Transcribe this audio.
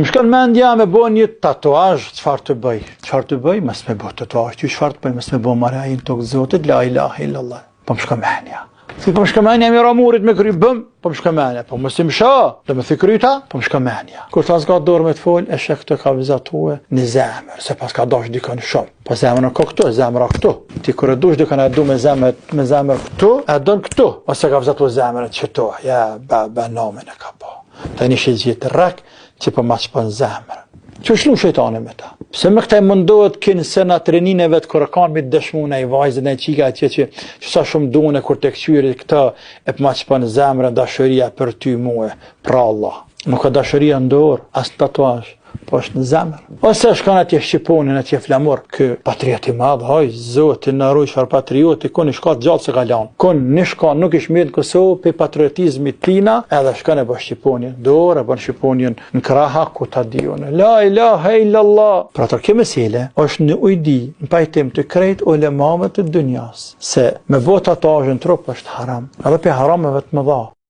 Më shkon mendja me bo një tatuazh, çfarë të bëj? Çfarë të bëj? Mos më bëj tatuazh, ti çfarë të bëj? Mos më bëj marrë tok Zotit, la ilaha illallah. Po më shkon mendja. Si po më shkon mendja me ramurit me kry bëm, po më shkon mendja. Po mos më shoh, do më thykryta, po më shkon mendja. Kur ta zgjat dorë me të fol, e sheh këtë ka vizatue në zemër, se pas ka dash dikon shumë. Po zemra ka këtu, zemra këtu. Ti kur e dush dikon e du me zemër këtu, e don këtu, ose ka vizatue zemrën këtu. Ja, ba nomen e ka po. Tani shëgjit rak që po ma shpon zemrën. Që shlu shejtani me ta. Pse me këta i mundohet kënë se na trenineve të kërë kanë me të dëshmune i vajzën e qika atje që sa shumë dune kur të këqyrit këta e për ma shpon zemrën dashuria për ty muë, pra Allah. Nuk ka dashuria ndorë, as në tatuazh, po është në zemër. Ose shkan atje Shqiponin, atje flamur, kë patrioti madhë, haj, Zotin në rruj çfarë patrioti, kun i shka të gjallë se ka lanë. Kun një shka nuk ish mirë në Kosovë, pe patriotizmit tina, edhe shkan e bë Shqiponin, dorë, e bën Shqiponin në kraha ku ta dion. La ilaha illallah. Pra të kjo mesele, është në ujdi, në pajtim të krejt ulemave të dunjas, se me bë tatuazhin trup është haram, edhe pe harameve të mëdha.